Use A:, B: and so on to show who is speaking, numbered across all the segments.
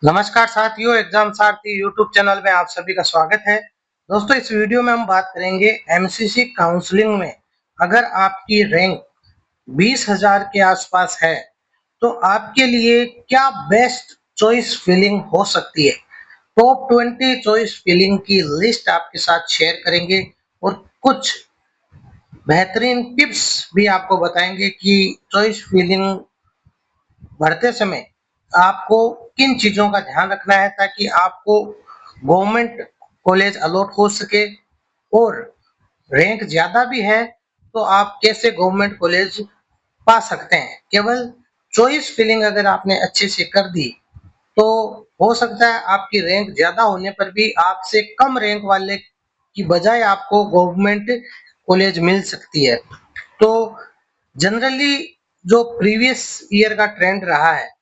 A: नमस्कार साथियों, एग्जाम सारथी YouTube channel में आप सभी का स्वागत है। दोस्तों, इस वीडियो में हम बात करेंगे एमसीसी काउंसलिंग में अगर आपकी रैंक 20,000 के आसपास है तो आपके लिए क्या बेस्ट चॉइस फिलिंग हो सकती है। टॉप 20 चॉइस फिलिंग की लिस्ट आपके साथ शेयर करेंगे और कुछ बेहतरीन टिप्स भी आपको बताएंगे कि चॉइस फिलिंग भरते समय आपको किन चीजों का ध्यान रखना है ताकि आपको गवर्नमेंट कॉलेज अलॉट हो सके, और रैंक ज्यादा भी है तो आप कैसे गवर्नमेंट कॉलेज पा सकते हैं। केवल चॉइस फिलिंग अगर आपने अच्छे से कर दी तो हो सकता है आपकी रैंक ज्यादा होने पर भी आपसे कम रैंक वाले की बजाय आपको गवर्नमेंट कॉलेज मिल सकती है। तो जनरली जो प्रीवियस ईयर का ट्रेंड रहा है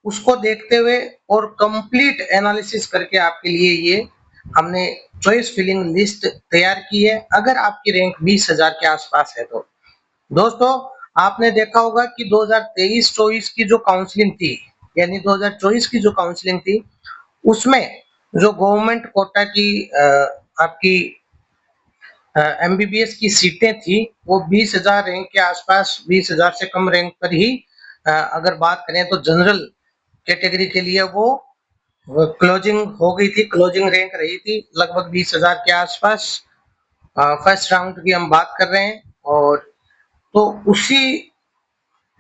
A: उसको देखते हुए और कंप्लीट एनालिसिस करके आपके लिए ये हमने चॉइस फिलिंग लिस्ट तैयार की है अगर आपकी रैंक 20,000 के आसपास है तो। दोस्तों, आपने देखा होगा कि 2023-24 की जो काउंसलिंग थी, यानी 2024 की जो काउंसलिंग थी, उसमें जो गवर्नमेंट कोटा की आपकी एमबीबीएस की सीटें थी वो 20,000 रैंक के आसपास, 20,000 से कम रैंक पर ही अगर बात करें तो जनरल कैटेगरी के लिए वो क्लोजिंग हो गई थी, क्लोजिंग रैंक रही थी लगभग 20,000 के आसपास। फर्स्ट राउंड की हम बात कर रहे हैं, और तो उसी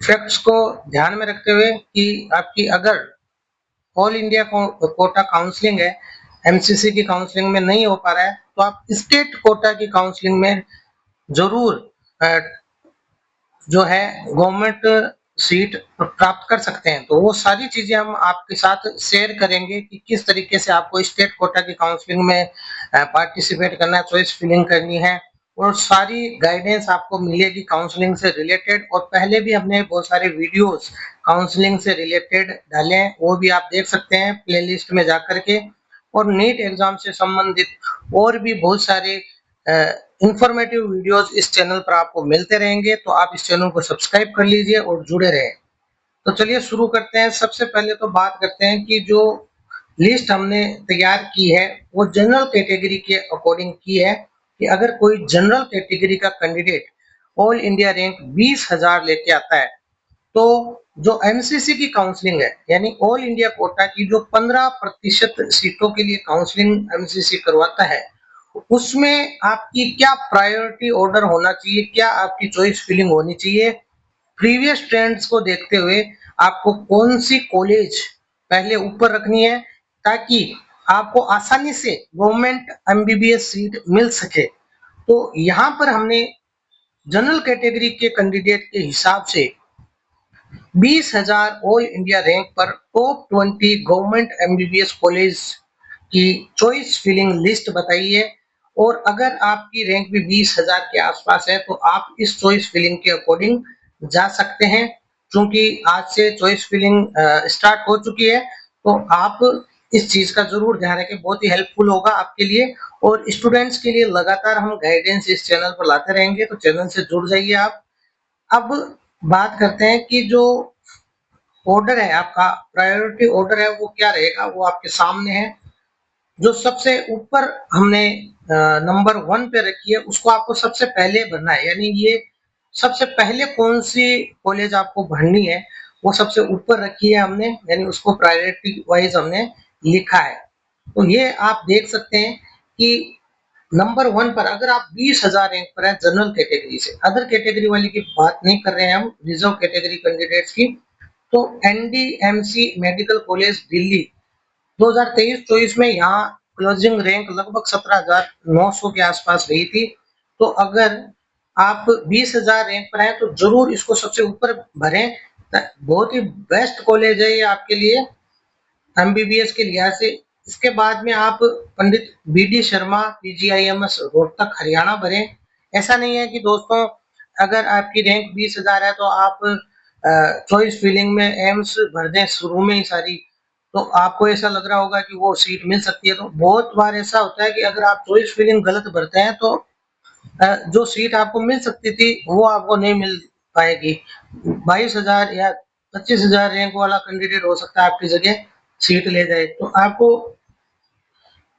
A: फैक्ट्स को ध्यान में रखते हुए कि आपकी अगर ऑल इंडिया कोटा काउंसलिंग है, एमसीसी की काउंसलिंग में नहीं हो पा रहा है तो आप स्टेट कोटा की काउंसलिंग में जरूर जो है गवर्नमेंट सीट प्राप्त कर सकते हैं। तो वो सारी चीजें हम आपके साथ शेयर करेंगे कि किस तरीके से आपको स्टेट कोटा की काउंसलिंग में पार्टिसिपेट करना है, चॉइस फिलिंग करनी है, और सारी गाइडेंस आपको मिलेगी काउंसलिंग से रिलेटेड। और पहले भी हमने बहुत सारे वीडियोस काउंसलिंग से रिलेटेड डाले हैं, वो भी आप देख सकते हैं प्लेलिस्ट में जाकर के। और नीट एग्जाम से संबंधित और भी बहुत सारे इंफॉर्मेटिव वीडियोस इस चैनल पर आपको मिलते रहेंगे, तो आप इस चैनल को सब्सक्राइब कर लीजिए और जुड़े रहें। तो चलिए शुरू करते हैं। सबसे पहले तो बात करते हैं कि जो लिस्ट हमने तैयार की है वो जनरल कैटेगरी के अकॉर्डिंग की है कि अगर कोई जनरल कैटेगरी का कैंडिडेट ऑल इंडिया रैंक 20,000 लेके आता है तो जो एमसीसी की काउंसलिंग है, यानी ऑल इंडिया कोटा की जो 15% सीटों के लिए काउंसलिंग एमसीसी करवाता है, उसमें आपकी क्या प्रायोरिटी ऑर्डर होना चाहिए, क्या आपकी चॉइस फिलिंग होनी चाहिए, प्रीवियस ट्रेंड्स को देखते हुए आपको कौन सी कॉलेज पहले ऊपर रखनी है ताकि आपको आसानी से गवर्नमेंट एमबीबीएस सीट मिल सके। तो यहाँ पर हमने जनरल कैटेगरी के कैंडिडेट के हिसाब से 20,000 ऑल इंडिया रैंक पर टॉप 20 गवर्नमेंट एमबीबीएस कॉलेज की चॉइस फिलिंग लिस्ट बताई है। और अगर आपकी रैंक भी 20,000 के आसपास है तो आप इस चॉइस फिलिंग के अकॉर्डिंग जा सकते हैं। क्योंकि आज से चॉइस फिलिंग स्टार्ट हो चुकी है तो आप इस चीज का जरूर ध्यान रखें, बहुत ही हेल्पफुल होगा आपके लिए। और स्टूडेंट्स के लिए लगातार हम गाइडेंस इस चैनल पर लाते रहेंगे, तो चैनल से जुड़ जाइए आप। अब बात करते हैं कि जो ऑर्डर है, आपका प्रायोरिटी ऑर्डर है वो क्या रहेगा, वो आपके सामने है। जो सबसे ऊपर हमने नंबर 1 पे रखी है उसको आपको सबसे पहले भरना है, यानी ये सबसे पहले कौन सी कॉलेज आपको भरनी है वो सबसे ऊपर रखी है हमने, यानी उसको प्रायोरिटी वाइज हमने लिखा है। तो ये आप देख सकते हैं कि नंबर 1 पर अगर आप 20,000 रैंक पर है जनरल कैटेगरी से, अदर कैटेगरी वाली की बात नहीं कर रहे हैं हम, रिजर्व कैटेगरी कैंडिडेट्स की, तो एनडीएमसी मेडिकल कॉलेज दिल्ली 2023-24 में यहाँ क्लोजिंग रैंक लगभग 17,900 के आसपास रही थी। तो अगर आप 20,000 रैंक पर हैं तो जरूर इसको सबसे ऊपर भरें। बहुत ही बेस्ट कॉलेज है ये आपके लिए एमबीबीएस के लिहाज से। इसके बाद में आप पंडित बीडी शर्मा पीजीआईएमएस रोहतक हरियाणा भरें। ऐसा नहीं है कि दोस्तों अगर आपकी रैंक 20,000 है तो आप चॉइस फिलिंग में एम्स भर दें शुरू में ही सारी, तो आपको ऐसा लग रहा होगा कि वो सीट मिल सकती है। तो बहुत बार ऐसा होता है कि अगर आप चॉइस फिलिंग गलत भरते हैं तो जो सीट आपको मिल सकती थी वो आपको नहीं मिल पाएगी। 22,000 या 25,000 रैंक वाला कैंडिडेट हो सकता है आपकी जगह सीट ले जाए। तो आपको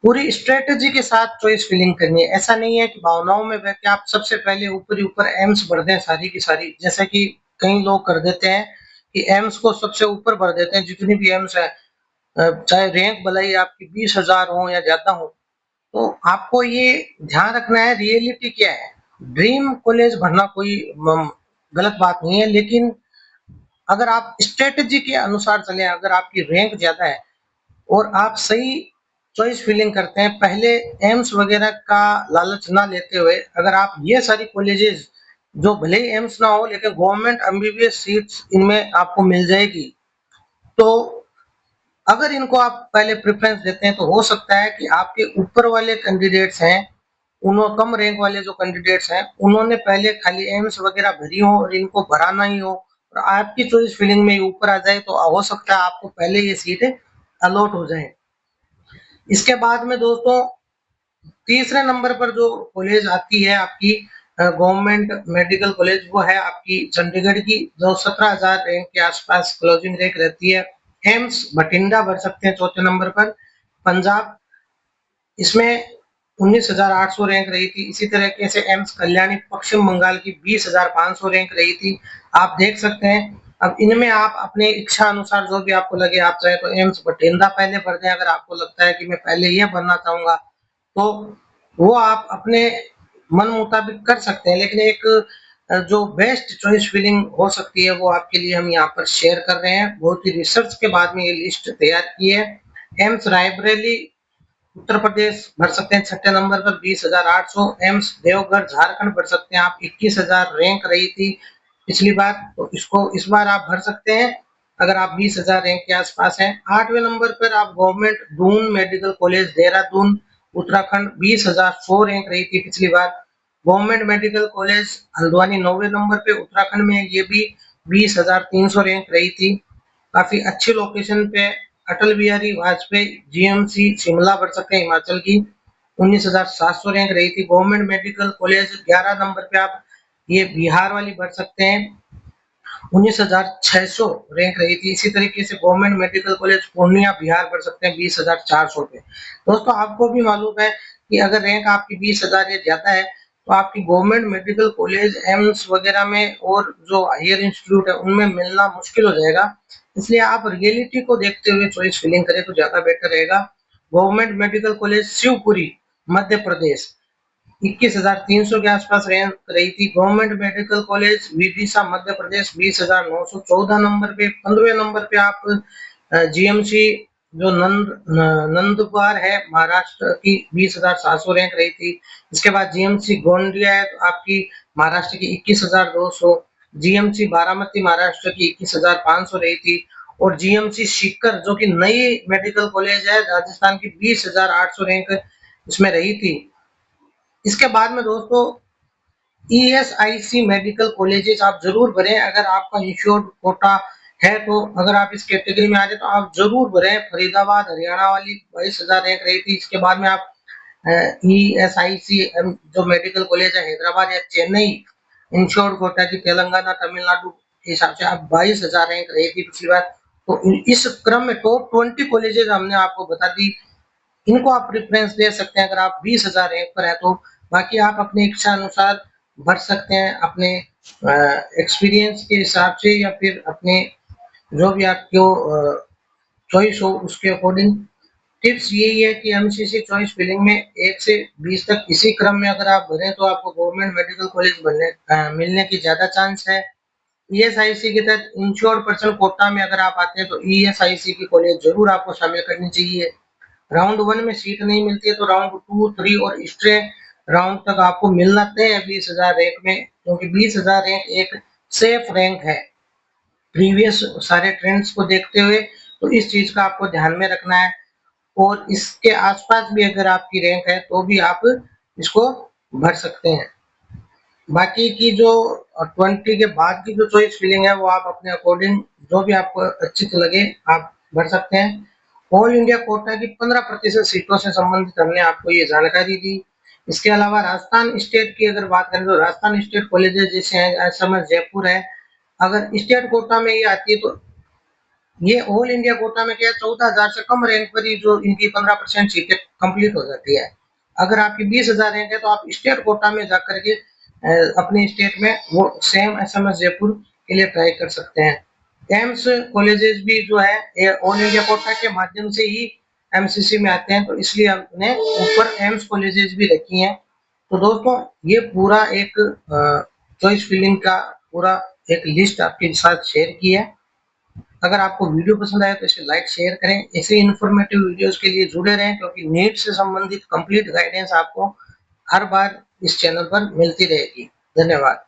A: पूरी स्ट्रेटजी के साथ चॉइस फिलिंग करनी है। ऐसा नहीं है कि भावनाओं में बह के आप सबसे पहले ऊपर ही ऊपर एम्स भर दें सारी की सारी। जैसा कि कई लोग कर देते हैं कि एम्स को सबसे ऊपर भर देते हैं, जितनी भी एम्स है, चाहे रैंक भले ही आपकी 20,000 हो या ज़्यादा हो। तो आपको ये ध्यान रखना है रियलिटी क्या है। ड्रीम कॉलेज भरना कोई गलत बात नहीं है, लेकिन अगर आप स्ट्रेटजी के अनुसार चलें, अगर आपकी रैंक ज़्यादा है और आप सही चॉइस फिलिंग करते हैं, पहले एम्स वगैरह का लालच ना लेते हुए, अगर आप ये सारी कॉलेजेस जो भले ही एम्स ना हो लेकिन गवर्नमेंट एमबीबीएस सीट्स इनमें आपको मिल जाएगी, तो अगर इनको आप पहले प्रेफरेंस देते हैं तो हो सकता है कि आपके ऊपर वाले कैंडिडेट्स हैं, उन्होंने कम रैंक वाले जो कैंडिडेट्स हैं उन्होंने पहले खाली एम्स वगैरह भरी हो और इनको भराना ही हो और आपकी चॉइस फिलिंग में ऊपर आ जाए, तो हो सकता है आपको पहले ये सीट अलॉट हो जाए। इसके बाद में दोस्तों तीसरे नंबर पर जो कॉलेज आती है आपकी गवर्नमेंट मेडिकल कॉलेज, वो है आपकी चंडीगढ़ की, जो 17,000 रैंक के आसपास क्लोजिंग रैंक रहती है। एम्स बठिंडा भर सकते हैं चौथे नंबर पर। पंजाब, इसमें 19,800 रैंक रही थी। इसी तरीके से एम्स कल्याणी पश्चिम बंगाल की 20,500 रैंक रही थी। आप देख सकते हैं, अब इनमें आप अपने इच्छा अनुसार जो भी आपको लगे, आप चाहे तो एम्स बठिंडा पहले भर दें, अगर आपको लगता है कि मैं पहले ये भरना चाहूंगा तो वो आप अपने मन मुताबिक कर सकते हैं। लेकिन एक जो बेस्ट चॉइस फिलिंग हो सकती है वो आपके लिए हम यहाँ पर शेयर कर रहे हैं। बहुत ही रिसर्च के बाद में ये लिस्ट तैयार की है। एम्स रायबरेली उत्तर प्रदेश भर सकते हैं छठे नंबर पर 20,800। एम्स देवघर झारखंड भर सकते हैं आप, 21,000 रैंक रही थी पिछली बार, तो इसको इस बार आप भर सकते हैं अगर आप 20,000 रैंक के आसपास हैं। आठवें नंबर पर आप government Doon medical college Dehradun Uttarakhand, 20,100 rank रही थी पिछली बार। गवर्नमेंट मेडिकल कॉलेज हल्द्वानी 9वें नंबर पे उत्तराखंड में, ये भी 20,300 रैंक रही थी। काफी अच्छी लोकेशन पे। अटल बिहारी वाजपेयी जीएमसी शिमला भर सकते हैं हिमाचल की, 19,700 रैंक रही थी। गवर्नमेंट मेडिकल कॉलेज 11 नंबर पे आप ये बिहार वाली भर सकते हैं, 19,600 रैंक रही थी। इसी तरीके से government medical college Purnia Bihar भर सकते हैं 20,400 पे। दोस्तों आपको भी मालूम है कि अगर रैंक आपकी 20,000 या ज्यादा है तो आपकी गवर्नमेंट मेडिकल कॉलेज एम्स वगैरह में और जो हायर इंस्टीट्यूट है उनमें मिलना मुश्किल हो जाएगा। इसलिए आप रियलिटी को देखते हुए चॉइस फिलिंग करें तो ज्यादा बेटर रहेगा। Government medical college Shivpuri Madhya Pradesh, 21,300 के आसपास रैंक रही थी। Government medical college Vidisha Madhya Pradesh, 20,914 number पे। 15वें नंबर पे आप जीएमसी जो नंदुरबार है महाराष्ट्र की, 20,700 रैंक रही थी। इसके बाद जीएमसी गोंदिया है तो आपकी महाराष्ट्र की 21,200। जीएमसी बारामती महाराष्ट्र की 21,500 रही थी। और जीएमसी सीकर जो कि नई मेडिकल कॉलेज है राजस्थान की, 20,800 रैंक इसमें रही थी। इसके बाद में दोस्तों ईएसआईसी मेडिकल कॉलेजेस आप जरूर भरें। अगर आपका इंश्योर्ड कोटा है तो अगर आप इस कैटेगरी में आ रहे तो आप जरूर भरें। फरीदाबाद हरियाणा वाली 22,000 रैंक रही थी। इसके बाद में आप ईएसआईसी जो मेडिकल कॉलेज है हैदराबाद या चेन्नई इंश्योर्ड कोटा की, तेलंगाना तमिलनाडु के हिसाब से आप 22,000 रैंक रही थी पिछली बार। तो इस क्रम में टॉप 20 कॉलेजेस हमने आपको बता दी, इनको आप प्रेफरेंस दे सकते हैं अगर आप 20,000 रैंक पर है तो। बाकी आप अपनी इच्छा अनुसार भर सकते हैं अपने एक्सपीरियंस के हिसाब से या फिर अपने जो भी आपको चॉइस हो उसके अकॉर्डिंग। टिप्स यही है कि एमसीसी चॉइस फिलिंग में 1 से 20 तक इसी क्रम में अगर आप भरें तो आपको गवर्नमेंट मेडिकल कॉलेज मिलने की ज्यादा चांस है। ईएसआईसी के तहत इंश्योर्ड पर्सन कोटा में अगर आप आते हैं तो ईएसआईसी की कॉलेज जरूर आपको शामिल करनी चाहिए। राउंड 1 में सीट नहीं मिलती है तो राउंड 2, 3 और स्ट्रेट राउंड तक आपको मिलना तय है 20,000 रैंक में, क्योंकि 20,000 रैंक एक सेफ रैंक है प्रीवियस सारे ट्रेंड्स को देखते हुए। तो इस चीज का आपको ध्यान में रखना है। और इसके आसपास भी अगर आपकी रैंक है तो भी आप इसको भर सकते हैं। बाकी की जो 20 के बाद की जो चॉइस फिलिंग है वो आप अपने अकॉर्डिंग जो भी आपको अच्छी लगे आप भर सकते हैं। ऑल इंडिया कोटा की 15% सीटों से संबंधित हमने आपको ये जानकारी दी। इसके अलावा राजस्थान स्टेट की अगर बात करें तो राजस्थान स्टेट कॉलेजेस जैसे हैं, जयपुर है, अगर स्टेट कोटा में ये आती है तो ये ऑल इंडिया कोटा में क्या है 14,000 से कम रैंक पर ही जो इनकी 15% सीटें कंप्लीट हो जाती है। अगर आपकी 20,000 रैंक है तो आप स्टेट कोटा में जाकर के अपने स्टेट में वो सेम एसएमएस जयपुर के लिए ट्राई कर सकते हैं। एम्स कॉलेजेस भी जो है ये ऑल इंडिया कोटा के माध्यम से ही एमसीसी में आते हैं, तो इसलिए हमने ऊपर एम्स कॉलेजेस भी रखी हैं। तो दोस्तों ये पूरा एक चॉइस फिलिंग का पूरा एक लिस्ट आपके साथ शेयर की है। अगर आपको वीडियो पसंद आया तो इसे लाइक शेयर करें। ऐसे इन्फॉर्मेटिव वीडियोस के लिए जुड़े रहें, क्योंकि नीट से संबंधित कंप्लीट गाइडेंस आपको हर बार इस चैनल पर मिलती रहेगी। धन्यवाद।